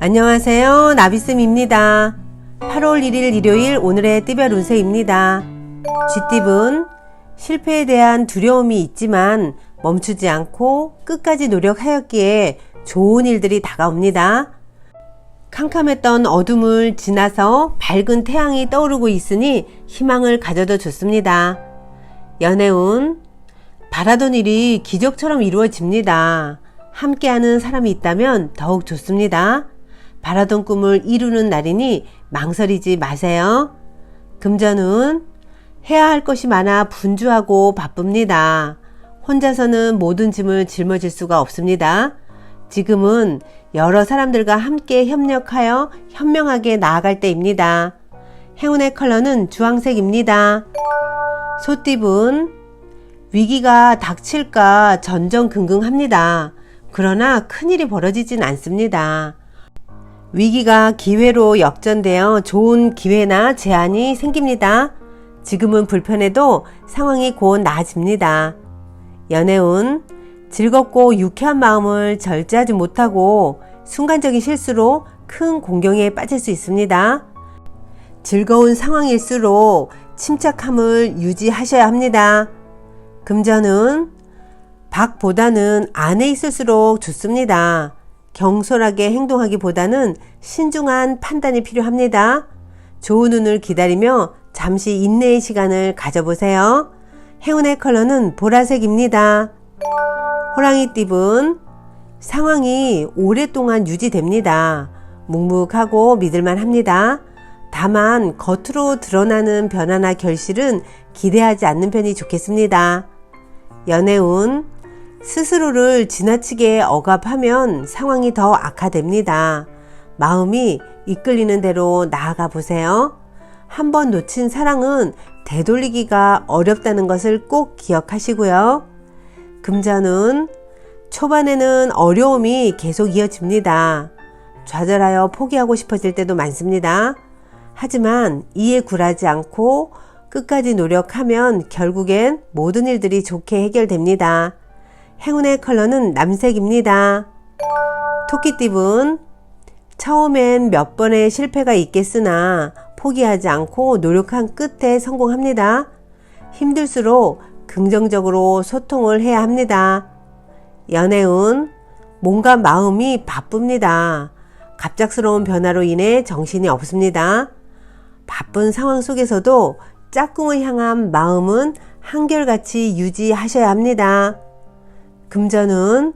안녕하세요, 나비쌤입니다. 8월 1일 일요일 오늘의 띠별 운세입니다. 쥐띠분, 실패에 대한 두려움이 있지만 멈추지 않고 끝까지 노력하였기에 좋은 일들이 다가옵니다. 캄캄했던 어둠을 지나서 밝은 태양이 떠오르고 있으니 희망을 가져도 좋습니다. 연애운, 바라던 일이 기적처럼 이루어집니다. 함께하는 사람이 있다면 더욱 좋습니다. 바라던 꿈을 이루는 날이니 망설이지 마세요. 금전운, 해야 할 것이 많아 분주하고 바쁩니다. 혼자서는 모든 짐을 짊어질 수가 없습니다. 지금은 여러 사람들과 함께 협력하여 현명하게 나아갈 때입니다. 행운의 컬러는 주황색입니다. 소띠분, 위기가 닥칠까 전전긍긍합니다. 그러나 큰일이 벌어지진 않습니다. 위기가 기회로 역전되어 좋은 기회나 제안이 생깁니다. 지금은 불편해도 상황이 곧 나아집니다. 연애운, 즐겁고 유쾌한 마음을 절제하지 못하고 순간적인 실수로 큰 공경에 빠질 수 있습니다. 즐거운 상황일수록 침착함을 유지하셔야 합니다. 금전은 박보다는 안에 있을수록 좋습니다. 경솔하게 행동하기보다는 신중한 판단이 필요합니다. 좋은 운을 기다리며 잠시 인내의 시간을 가져보세요. 행운의 컬러는 보라색입니다. 호랑이띠분, 상황이 오랫동안 유지됩니다. 묵묵하고 믿을만 합니다. 다만 겉으로 드러나는 변화나 결실은 기대하지 않는 편이 좋겠습니다. 연애운, 스스로를 지나치게 억압하면 상황이 더 악화됩니다. 마음이 이끌리는 대로 나아가 보세요. 한번 놓친 사랑은 되돌리기가 어렵다는 것을 꼭 기억하시고요. 금전운, 초반에는 어려움이 계속 이어집니다. 좌절하여 포기하고 싶어질 때도 많습니다. 하지만 이에 굴하지 않고 끝까지 노력하면 결국엔 모든 일들이 좋게 해결됩니다. 행운의 컬러는 남색입니다. 토끼띠분, 처음엔 몇 번의 실패가 있겠으나 포기하지 않고 노력한 끝에 성공합니다. 힘들수록 긍정적으로 소통을 해야 합니다. 연애운, 몸과 마음이 바쁩니다. 갑작스러운 변화로 인해 정신이 없습니다. 바쁜 상황 속에서도 짝꿍을 향한 마음은 한결같이 유지하셔야 합니다. 금전운,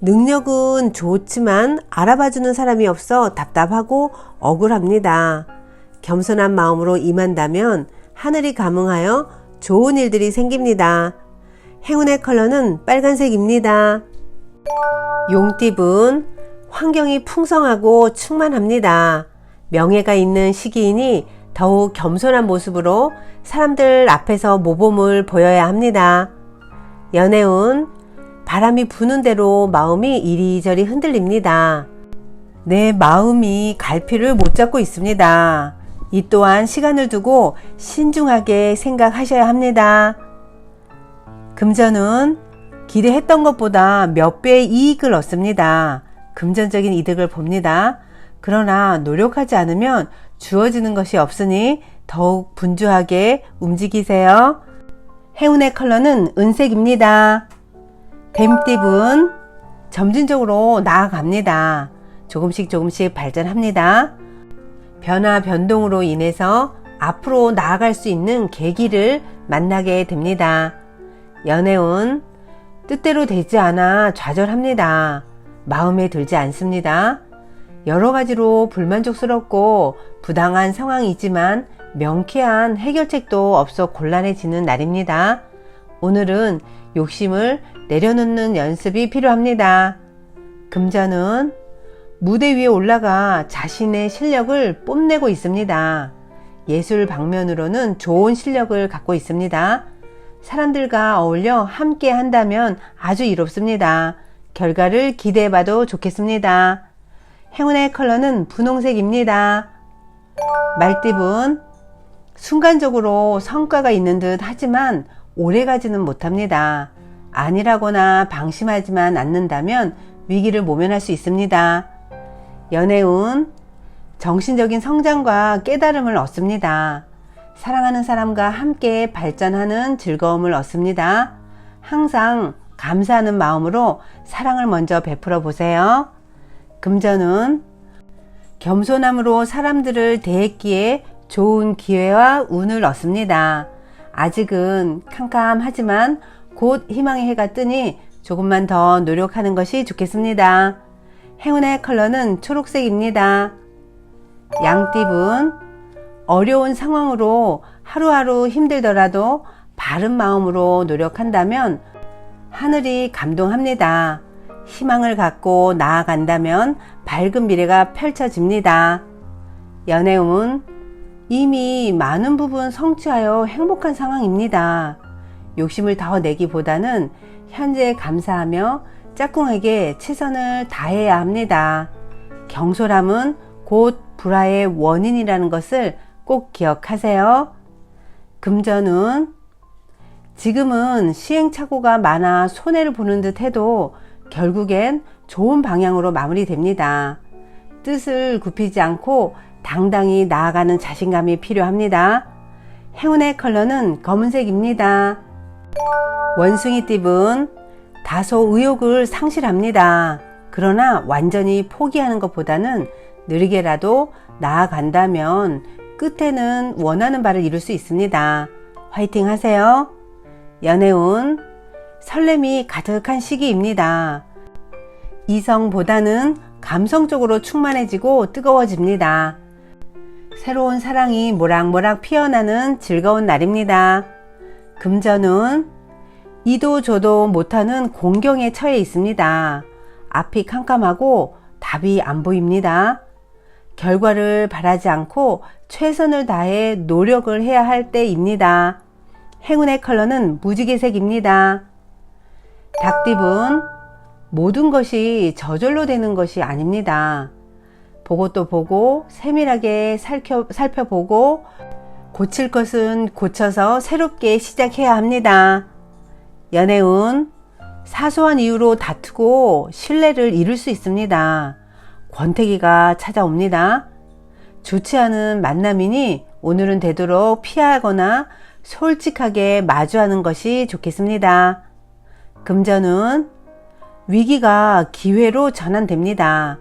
능력은 좋지만 알아봐주는 사람이 없어 답답하고 억울합니다. 겸손한 마음으로 임한다면 하늘이 감응하여 좋은 일들이 생깁니다. 행운의 컬러는 빨간색입니다. 용띠분, 환경이 풍성하고 충만합니다. 명예가 있는 시기이니 더욱 겸손한 모습으로 사람들 앞에서 모범을 보여야 합니다. 연애운, 바람이 부는 대로 마음이 이리저리 흔들립니다. 내 마음이 갈피를 못 잡고 있습니다. 이 또한 시간을 두고 신중하게 생각하셔야 합니다. 금전은 기대했던 것보다 몇 배의 이익을 얻습니다. 금전적인 이득을 봅니다. 그러나 노력하지 않으면 주어지는 것이 없으니 더욱 분주하게 움직이세요. 행운의 컬러는 은색입니다. 뱀띠분, 점진적으로 나아갑니다. 조금씩 발전합니다. 변화 변동으로 인해서 앞으로 나아갈 수 있는 계기를 만나게 됩니다. 연애운, 뜻대로 되지 않아 좌절합니다. 마음에 들지 않습니다. 여러 가지로 불만족스럽고 부당한 상황이지만 명쾌한 해결책도 없어 곤란해지는 날입니다. 오늘은 욕심을 내려놓는 연습이 필요합니다. 금전은 무대 위에 올라가 자신의 실력을 뽐내고 있습니다. 예술 방면으로는 좋은 실력을 갖고 있습니다. 사람들과 어울려 함께 한다면 아주 이롭습니다. 결과를 기대해봐도 좋겠습니다. 행운의 컬러는 분홍색입니다. 말띠분, 순간적으로 성과가 있는 듯 하지만 오래가지는 못합니다. 안일하거나 방심하지만 않는다면 위기를 모면할 수 있습니다. 연애운, 정신적인 성장과 깨달음을 얻습니다. 사랑하는 사람과 함께 발전하는 즐거움을 얻습니다. 항상 감사하는 마음으로 사랑을 먼저 베풀어 보세요. 금전운, 겸손함으로 사람들을 대했기에 좋은 기회와 운을 얻습니다. 아직은 캄캄하지만 곧 희망의 해가 뜨니 조금만 더 노력하는 것이 좋겠습니다. 행운의 컬러는 초록색입니다. 양띠분, 어려운 상황으로 하루하루 힘들더라도 바른 마음으로 노력한다면 하늘이 감동합니다. 희망을 갖고 나아간다면 밝은 미래가 펼쳐집니다. 연애운, 이미 많은 부분 성취하여 행복한 상황입니다. 욕심을 더 내기보다는 현재 감사하며 짝꿍에게 최선을 다해야 합니다. 경솔함은 곧 불화의 원인이라는 것을 꼭 기억하세요. 금전운, 지금은 시행착오가 많아 손해를 보는 듯 해도 결국엔 좋은 방향으로 마무리됩니다. 뜻을 굽히지 않고 당당히 나아가는 자신감이 필요합니다. 행운의 컬러는 검은색입니다. 원숭이띠분, 다소 의욕을 상실합니다. 그러나 완전히 포기하는 것보다는 느리게라도 나아간다면 끝에는 원하는 바를 이룰 수 있습니다. 화이팅 하세요. 연애운, 설렘이 가득한 시기입니다. 이성보다는 감성적으로 충만해지고 뜨거워집니다. 새로운 사랑이 모락모락 피어나는 즐거운 날입니다. 금전운, 이도 저도 못하는 공경에 처해 있습니다. 앞이 캄캄하고 답이 안 보입니다. 결과를 바라지 않고 최선을 다해 노력을 해야 할 때입니다. 행운의 컬러는 무지개색입니다. 닭띠분, 모든 것이 저절로 되는 것이 아닙니다. 보고 또 보고 세밀하게 살펴보고 고칠 것은 고쳐서 새롭게 시작해야 합니다. 연애운, 사소한 이유로 다투고 신뢰를 잃을 수 있습니다. 권태기가 찾아옵니다. 좋지 않은 만남이니 오늘은 되도록 피하거나 솔직하게 마주하는 것이 좋겠습니다. 금전운, 위기가 기회로 전환됩니다.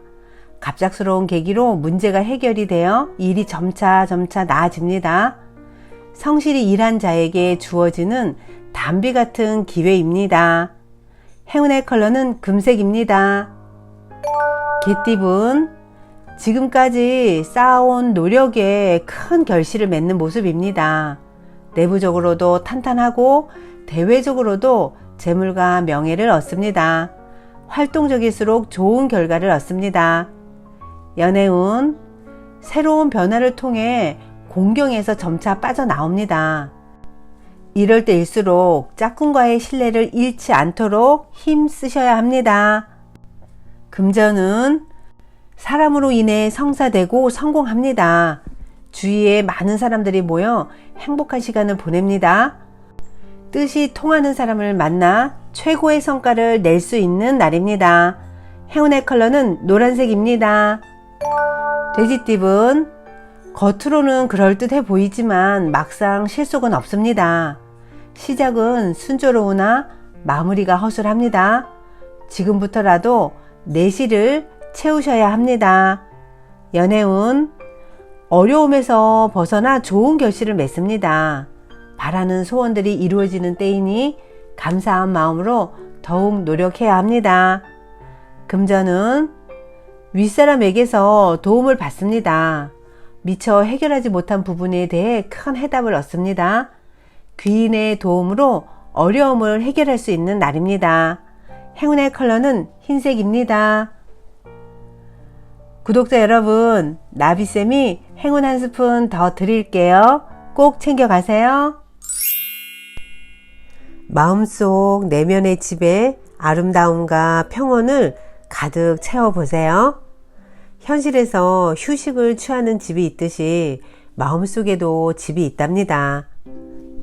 갑작스러운 계기로 문제가 해결이 되어 일이 점차 나아집니다. 성실히 일한 자에게 주어지는 담비 같은 기회입니다. 행운의 컬러는 금색입니다. 개띠분, 지금까지 쌓아온 노력에 큰 결실을 맺는 모습입니다. 내부적으로도 탄탄하고 대외적으로도 재물과 명예를 얻습니다. 활동적일수록 좋은 결과를 얻습니다. 연애운, 새로운 변화를 통해 공경에서 점차 빠져나옵니다. 이럴 때일수록 짝꿍과의 신뢰를 잃지 않도록 힘쓰셔야 합니다. 금전은 사람으로 인해 성사되고 성공합니다. 주위에 많은 사람들이 모여 행복한 시간을 보냅니다. 뜻이 통하는 사람을 만나 최고의 성과를 낼 수 있는 날입니다. 행운의 컬러는 노란색입니다. 돼지띠분, 겉으로는 그럴듯해 보이지만 막상 실속은 없습니다. 시작은 순조로우나 마무리가 허술합니다. 지금부터라도 내실을 채우셔야 합니다. 연애운, 어려움에서 벗어나 좋은 결실을 맺습니다. 바라는 소원들이 이루어지는 때이니 감사한 마음으로 더욱 노력해야 합니다. 금전은 윗사람에게서 도움을 받습니다. 미처 해결하지 못한 부분에 대해 큰 해답을 얻습니다. 귀인의 도움으로 어려움을 해결할 수 있는 날입니다. 행운의 컬러는 흰색입니다. 구독자 여러분, 나비쌤이 행운 한 스푼 더 드릴게요. 꼭 챙겨가세요. 마음속 내면의 집에 아름다움과 평온을 가득 채워보세요. 현실에서 휴식을 취하는 집이 있듯이 마음속에도 집이 있답니다.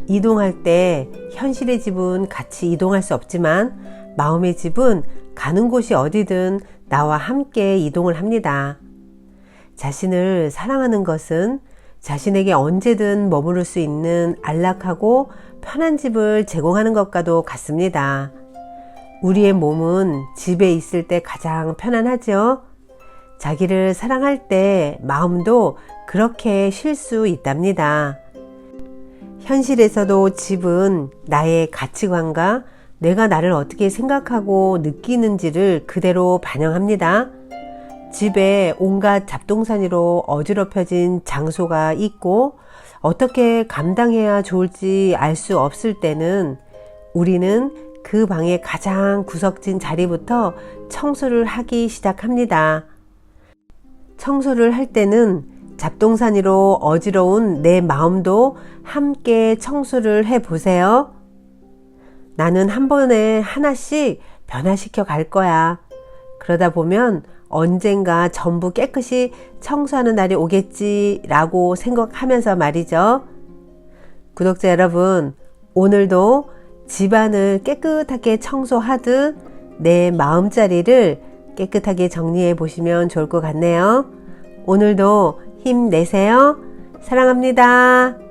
이동할 때 현실의 집은 같이 이동할 수 없지만 마음의 집은 가는 곳이 어디든 나와 함께 이동을 합니다. 자신을 사랑하는 것은 자신에게 언제든 머무를 수 있는 안락하고 편한 집을 제공하는 것과도 같습니다. 우리의 몸은 집에 있을 때 가장 편안하죠. 자기를 사랑할 때 마음도 그렇게 쉴 수 있답니다. 현실에서도 집은 나의 가치관과 내가 나를 어떻게 생각하고 느끼는지를 그대로 반영합니다. 집에 온갖 잡동사니로 어지럽혀진 장소가 있고 어떻게 감당해야 좋을지 알 수 없을 때는 우리는 그 방의 가장 구석진 자리부터 청소를 하기 시작합니다. 청소를 할 때는 잡동사니로 어지러운 내 마음도 함께 청소를 해 보세요. 나는 한 번에 하나씩 변화시켜 갈 거야. 그러다 보면 언젠가 전부 깨끗이 청소하는 날이 오겠지라고 생각하면서 말이죠. 구독자 여러분, 오늘도 집안을 깨끗하게 청소하듯 내 마음자리를 깨끗하게 정리해 보시면 좋을 것 같네요. 오늘도 힘내세요. 사랑합니다.